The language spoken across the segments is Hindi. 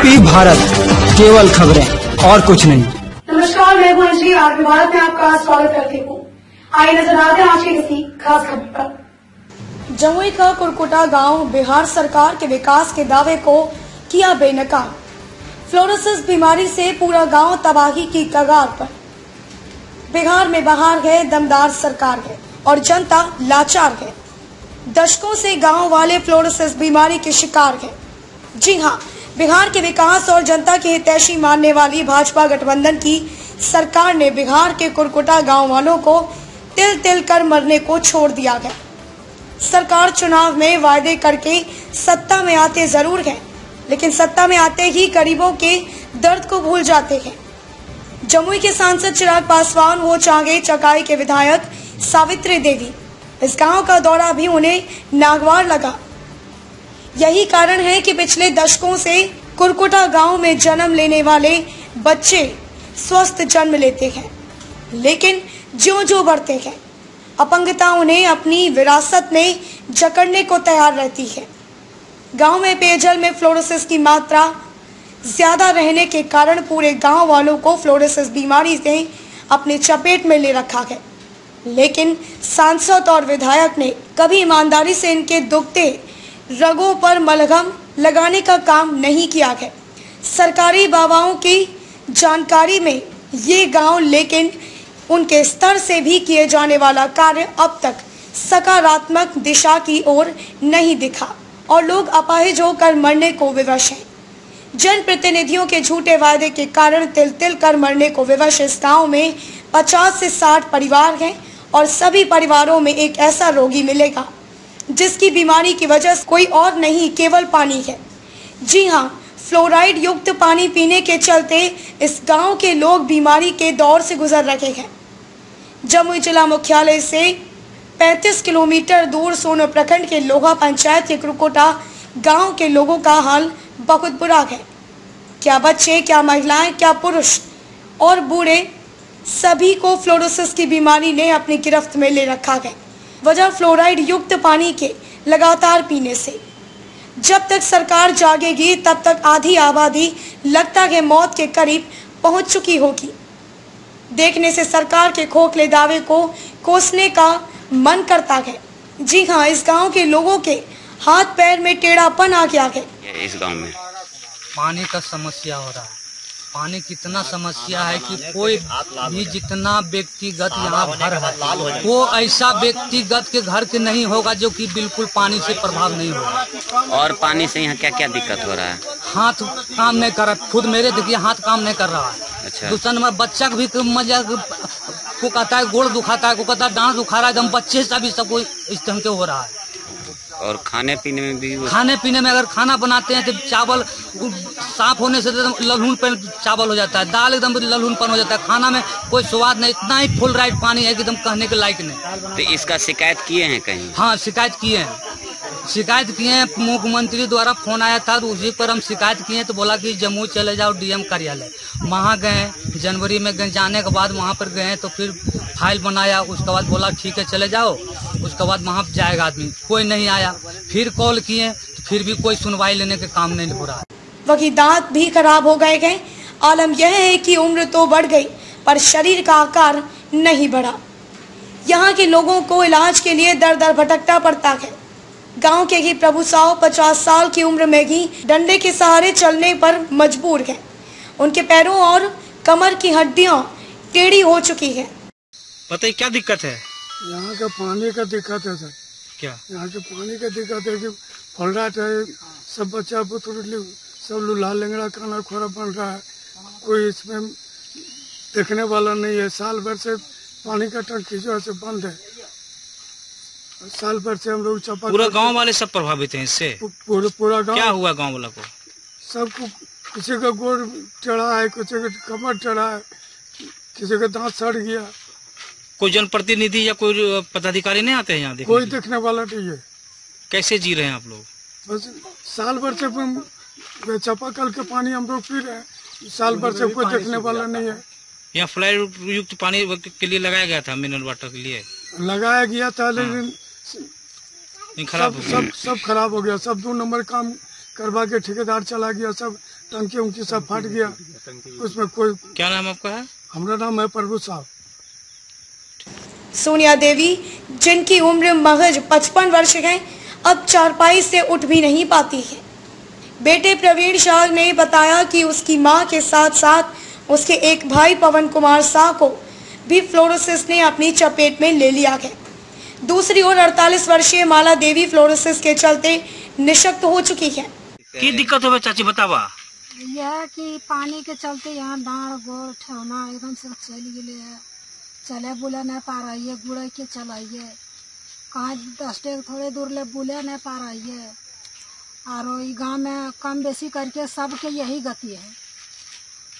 आरपी भारत, केवल खबरें और कुछ नहीं। नमस्कार, मैं हूं अंजलि, आरपी भारत में आपका स्वागत करती हूँ। आइए नजर डालते हैं आज की किसी खास खबर पर। जमुई का कुरकुटा गांव बिहार सरकार के विकास के दावे को किया बेनकाम। फ्लोरोसिस बीमारी से पूरा गांव तबाही की कगार पर। बिहार में बहार है, दमदार सरकार है और जनता लाचार है। दशकों से गांव वाले फ्लोरोसिस बीमारी के शिकार हैं। जी हां, बिहार के विकास और जनता की हितैषी मानने वाली भाजपा गठबंधन की सरकार ने बिहार के कुरकुटा गांव वालों को तिल तिल कर मरने को छोड़ दिया है। सरकार चुनाव में वायदे करके सत्ता में आते जरूर है, लेकिन सत्ता में आते ही गरीबों के दर्द को भूल जाते हैं। जमुई के सांसद चिराग पासवान वो चांगे चकाई के विधायक सावित्री देवी, इस गांव का दौरा भी उन्हें नागवार लगा। यही कारण है कि पिछले दशकों से कुरकुटा गांव में जन्म लेने वाले बच्चे स्वस्थ जन्म लेते हैं, लेकिन ज्यों-ज्यों बढ़ते हैं अपंगता उन्हें अपनी विरासत में जकड़ने को तैयार रहती है। गांव में पेयजल में फ्लोरोसिस की मात्रा ज्यादा रहने के कारण पूरे गांव वालों को फ्लोरोसिस बीमारी से अपने चपेट में ले रखा है, लेकिन सांसद और विधायक ने कभी ईमानदारी से इनके दुखते रगों पर मलहम लगाने का काम नहीं किया है। सरकारी बाबाओं की जानकारी में ये गांव, लेकिन उनके स्तर से भी किए जाने वाला कार्य अब तक सकारात्मक दिशा की ओर नहीं दिखा और लोग अपाहिज होकर मरने को विवश हैं। जनप्रतिनिधियों के झूठे वायदे के कारण तिल तिल कर मरने को विवश इस गांव में 50 से 60 परिवार हैं और सभी परिवारों में एक ऐसा रोगी मिलेगा जिसकी बीमारी की वजह कोई और नहीं, केवल पानी है। जी हां, फ्लोराइड युक्त पानी पीने के चलते इस गांव के लोग बीमारी के दौर से गुजर रहे हैं। जमुई जिला मुख्यालय से 35 किलोमीटर दूर सोनो प्रखंड के लोहा पंचायत के कुरकुटा गांव के लोगों का हाल बहुत बुरा है। क्या बच्चे, क्या महिलाएं, क्या पुरुष और बूढ़े, सभी को फ्लोरोसिस की बीमारी ने अपनी गिरफ्त में ले रखा है। वजह फ्लोराइड युक्त पानी के लगातार पीने से। जब तक सरकार जागेगी तब तक आधी आबादी लगता है मौत के करीब पहुंच चुकी होगी। देखने से सरकार के खोखले दावे को कोसने का मन करता है। जी हां, इस गांव के लोगों के हाथ पैर में टेढ़ापन आ गया है। इस गांव में पानी का समस्या हो रहा है। पानी कितना समस्या है कि कोई भी जितना व्यक्तिगत यहाँ घर है वो ऐसा व्यक्तिगत के घर के नहीं होगा जो कि बिल्कुल पानी से प्रभाव नहीं होगा। और पानी से यहाँ क्या क्या दिक्कत हो रहा है? हाथ काम नहीं कर रहा, खुद मेरे देखिए हाथ काम नहीं कर रहा है। अच्छा। दूसरा नंबर बच्चा भी मजा को कहता है गोड़ दुखाता है, को कहता है डांस दुखा रहा है, एकदम बच्चे से भी सब इस ढंग के हो रहा है। और खाने पीने में भी अगर खाना बनाते हैं तो चावल साफ होने से ललहुनपन चावल हो जाता है, दाल एकदम ललहुनपन हो जाता है, खाना में कोई स्वाद नहीं। इतना ही फुल राइट पानी है कि एकदम कहने के लायक नहीं। तो इसका शिकायत किए हैं कहीं? हाँ, शिकायत किए हैं। मुख्यमंत्री द्वारा फोन आया था तो उसी पर हम शिकायत किए तो बोला कि जम्मू चले जाओ डीएम कार्यालय। वहाँ गए, जनवरी में गए, जाने के बाद वहाँ पर गए तो फिर फाइल बनाया, उसके बाद बोला ठीक है चले जाओ, उसके बाद वहाँ जाएगा आदमी, कोई नहीं आया। फिर कॉल किए तो फिर भी कोई सुनवाई लेने के काम नहीं हो रहा है। वही दांत भी खराब हो गए। आलम यह है कि उम्र तो बढ़ गई पर शरीर का आकार नहीं बढ़ा। यहाँ के लोगों को इलाज के लिए दर दर भटकना पड़ता है। गांव के ही प्रभु साहब 50 साल की उम्र में ही डंडे के सहारे चलने पर मजबूर हैं। उनके पैरों और कमर की हड्डियां टेढ़ी हो चुकी है। बताइए क्या दिक्कत है? यहाँ का पानी का दिक्कत है सर। क्या? यहाँ के पानी का दिक्कत है कि फलराट है, सब बच्चा पुत्र सब लूल्हा लंगड़ा खाना खोरा बन रहा है, कोई इसमें देखने वाला नहीं है। साल भर से पानी का टंकी जो है बंद है। साल भर से हम लोग चापा। पूरा गांव वाले सब प्रभावित हैं इससे? पूरा गांव। क्या हुआ गांव वाला को? सबको, किसी का गोड़ चढ़ा है, किसी का कमर चढ़ा है, किसी का दांत सड़ गया। कोई जनप्रतिनिधि या कोई पदाधिकारी नहीं आते हैं यहाँ देखने? कोई देखने वाला नहीं है। कैसे जी रहे हैं आप लोग? बस साल भर से चापाकल के पानी हम लोग पी रहे हैं, साल भर से कोई देखने वाला नहीं है। यहाँ फ्लोराइड युक्त पानी के लिए लगाया गया था, मिनरल वाटर के लिए लगाया गया था, लेकिन खराब सब खराब हो गया। सब 2 नंबर काम करवा के ठेकेदार चला गया, सब टंकी उनकी सब फट गया, उसमें कोई। क्या नाम आपका है? हमारा नाम है प्रभु साहब। सोनिया देवी, जिनकी उम्र महज 55 वर्ष है, अब चारपाई से उठ भी नहीं पाती है। बेटे प्रवीण शाह ने बताया कि उसकी मां के साथ साथ उसके एक भाई पवन कुमार शाह को भी फ्लोरोसिस ने अपनी चपेट में ले लिया है। दूसरी ओर 48 वर्षीय माला देवी फ्लोरोसिस के चलते निशक्त हो चुकी है। की दिक्कत हो चाची बतावा? यह कि पानी के चलते यहाँ दाढ़ गोड़ ठेवना एकदम से चल गए है, चले बुले नहीं पा रही है, गुड़े के चलाइए कहाँ 10 थोड़े दूर ले बुले नहीं पा रही है। और गाँव में कम बेसी करके सबके यही गति है।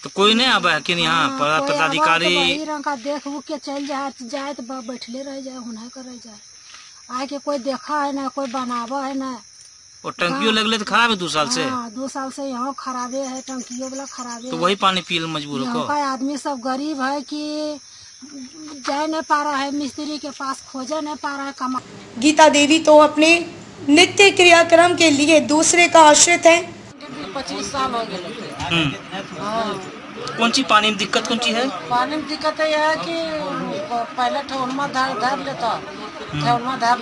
तो कोई नहीं आवा कि यहाँ पदाधिकारी वही रंग का देख उख के चल जाए तो बैठले रह जाए, हुना कर रह जाए। आके कोई देखा है ना, कोई बनावा है ना। और टंकियों लगले तो खराब है 2 साल से। 2 साल से यहाँ खराबे है, टंकियों वाला खराबे तो है। वही पानी पी मजबूर यहाँ का आदमी सब गरीब है कि जा नहीं पा रहा है, मिस्त्री के पास खोजे नहीं पा रहा है कमा। गीता देवी तो अपने नित्य क्रियाक्रम के लिए दूसरे का आश्रित है। 25 साल हो गए। कौन सी पानी में दिक्कत कौन सी है? पानी में दिक्कत यह है कि पहले ठेवनमा धर लेता, ठेवनमा धर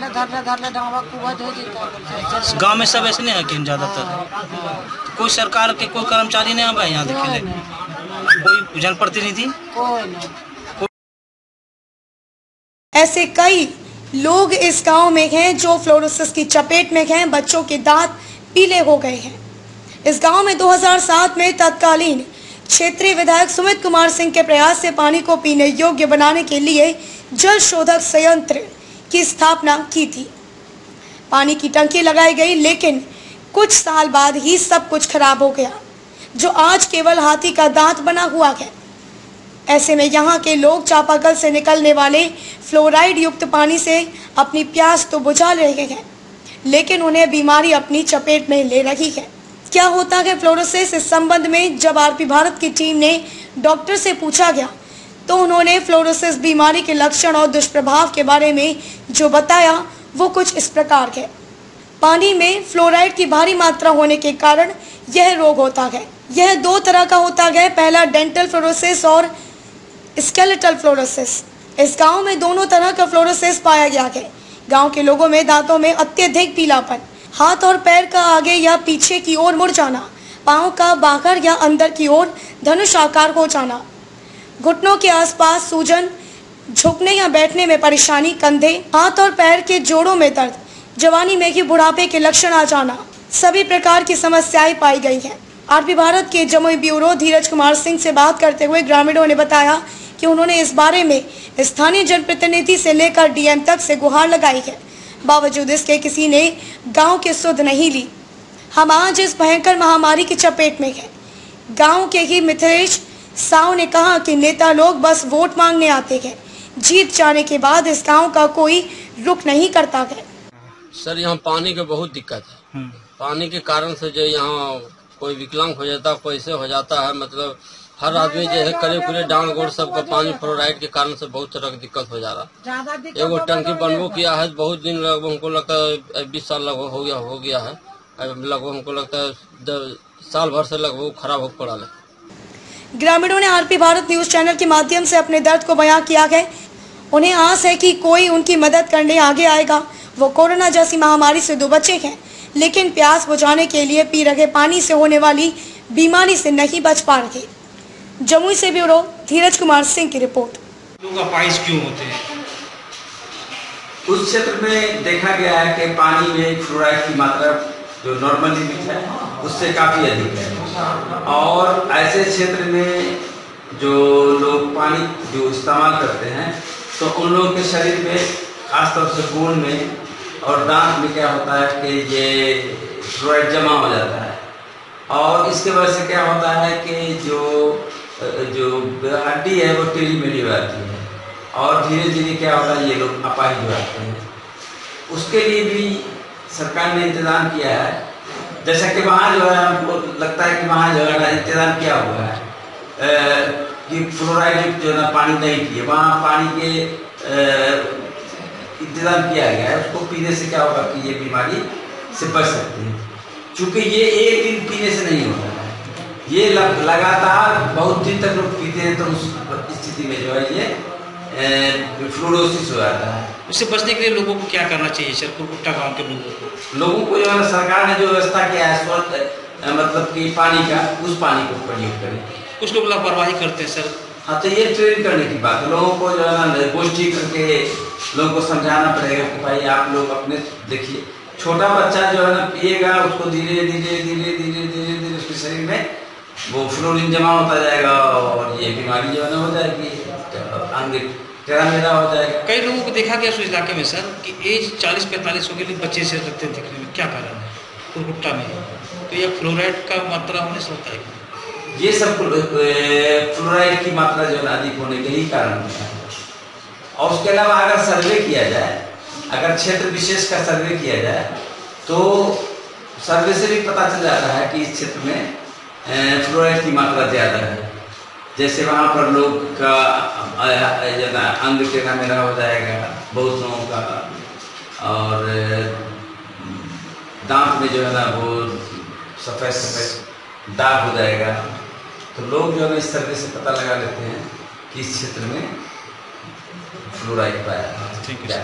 ले डांवा कुआ दे देता। गांव में सब ऐसे नहीं है कि ज्यादातर तो कोई सरकार के कोई कर्मचारी नहीं आवा यहाँ देखे ले, कोई जनप्रतिनिधि कोई नहीं। ऐसे कई लोग इस गांव में हैं जो फ्लोरोसिस की चपेट में हैं। बच्चों के दांत पीले हो गए हैं। इस गांव में 2007 में तत्कालीन क्षेत्रीय विधायक सुमित कुमार सिंह के प्रयास से पानी को पीने योग्य बनाने के लिए जल शोधक संयंत्र की स्थापना की थी। पानी की टंकी लगाई गई, लेकिन कुछ साल बाद ही सब कुछ खराब हो गया, जो आज केवल हाथी का दांत बना हुआ है। ऐसे में यहाँ के लोग चापाकल से निकलने वाले फ्लोराइड युक्त पानी से अपनी प्यास तो बुझा रहे हैं, लेकिन उन्हें बीमारी अपनी चपेट में ले रही है। क्या होता है फ्लोरोसिस? इस संबंध में जब आरपी भारत की टीम ने डॉक्टर से पूछा गया तो उन्होंने फ्लोरोसिस बीमारी के लक्षण और दुष्प्रभाव के बारे में जो बताया वो कुछ इस प्रकार है। पानी में फ्लोराइड की भारी मात्रा होने के कारण यह रोग होता है। यह 2 तरह का होता है, पहला डेंटल फ्लोरोसिस और स्केलेटल फ्लोरोसिस। इस गांव में दोनों तरह का फ्लोरोसिस पाया गया है। गांव के लोगों में दांतों में अत्यधिक पीलापन, हाथ और पैर का आगे या पीछे की ओर मुड़ जाना, पांव का बाहर या अंदर की ओर धनुष आकार हो जाना, घुटनों के आसपास सूजन, झुकने या बैठने में परेशानी, कंधे, हाथ और पैर के जोड़ों में दर्द, जवानी में ही बुढ़ापे के लक्षण आ जाना, सभी प्रकार की समस्याएं पाई गई हैं। आरपी भारत के जमुई ब्यूरो धीरज कुमार सिंह से बात करते हुए ग्रामीणों ने बताया कि उन्होंने इस बारे में स्थानीय जनप्रतिनिधि से लेकर डीएम तक से गुहार लगाई है, बावजूद इसके किसी ने गांव की सुध नहीं ली। हम आज इस भयंकर महामारी की चपेट में हैं। गांव के ही मिथिलेश साव ने कहा कि नेता लोग बस वोट मांगने आते हैं, जीत जाने के बाद इस गांव का कोई रुख नहीं करता है। सर यहाँ पानी की बहुत दिक्कत है। पानी के कारण से जो यहाँ कोई विकलांग हो जाता, कोई ऐसे हो जाता है, मतलब हर आदमी जो है करीब करीब डांड गोड़ सबका पानी फ्लोराइड के कारण से बहुत तरह की दिक्कत हो जा रहा है। एगो टंकी बनबो किया है, बहुत दिन लगभग हमको लगता है 20 साल लगभग हो गया है। लगभग हमको लगता है साल भर से लगभग खराब हो पड़ा है। ग्रामीणों ने आरपी भारत न्यूज चैनल के माध्यम से अपने दर्द को बयां किया है। उन्हें आस है कि कोई उनकी मदद करने आगे आएगा। वो कोरोना जैसी महामारी से 2 बचे हैं, लेकिन प्यास बुझाने के लिए पी रहे पानी से होने वाली बीमारी से नहीं बच पा रहे। जमुई से ब्यूरो धीरज कुमार सिंह की रिपोर्ट। लोग अपाहिज क्यों होते हैं? उस क्षेत्र में देखा गया है कि पानी में फ्लोराइड की मात्रा जो नॉर्मल लिमिट है उससे काफी अधिक है, और ऐसे क्षेत्र में जो लोग पानी जो इस्तेमाल करते हैं तो उन लोगों के शरीर में खासतौर से खून में और दांत में क्या होता है कि ये फ्लोराइड जमा हो जाता है, और इसके वजह से क्या होता है कि जो हड्डी है वो टेढ़ी मेढ़ी हो जाती है, और धीरे धीरे क्या होता है ये लोग अपाहिज हो जाते हैं। उसके लिए भी सरकार ने इंतजाम किया है, जैसा कि वहाँ जो है हमको लगता है कि वहाँ जो है इंतजाम किया हुआ है कि फ्लोराइड जो है पानी नहीं पिए, वहाँ पानी के इंतजाम किया गया है। उसको पीने से क्या होगा कि ये बीमारी से बच सकती है, क्योंकि ये एक दिन पीने से नहीं होता है, ये लगातार बहुत दिन तक लोग पीते हैं तो उस स्थिति में जो है ये फ्लोरोसिस हो जाता है। उससे बचने के लिए लोगों को क्या करना चाहिए सर, कुरकुट्टा गांव के लोगों को जो है सरकार ने जो व्यवस्था किया है स्वच्छ मतलब कि पानी का, उस पानी को प्रयोग करें। कुछ लोग लापरवाही करते हैं सर। हाँ, तो ये ट्रेन करने की बात है, लोगों को जो है ना गोष्ठी करके लोगों को समझाना पड़ेगा कि भाई आप लोग अपने देखिए, छोटा बच्चा जो है ना पिएगा, उसको धीरे धीरे धीरे धीरे धीरे धीरे उसके शरीर में वो फ्लोरीन जमा होता जाएगा और ये बीमारी जो है ना हो जाएगी, अंग टेढ़ा मेढ़ा हो जाएगा। कई लोगों को देखा गया उस इलाके में सर कि एज 40-45 हो गए, बच्चे से लगते हैं दिखने में, क्या कारण है कुरकुट्टा में? तो ये फ्लोराइड का मात्रा होने से होता है। ये सब फ्लोराइड की मात्रा जो है अधिक होने के ही कारण होता है। और उसके अलावा अगर सर्वे किया जाए, अगर क्षेत्र विशेष का सर्वे किया जाए तो सर्वे से भी पता चल जाता है कि इस क्षेत्र में फ्लोराइड की मात्रा ज़्यादा है। जैसे वहाँ पर लोग का अंग टेढ़ा मेढ़ा हो जाएगा बहुत लोगों का, और दांत में जो है ना वो सफ़ेद सफ़ेद दाग हो जाएगा। तो लोग जो है इस सर्वे से पता लगा लेते हैं कि इस क्षेत्र में फ्लोराइड पाया ठीक है।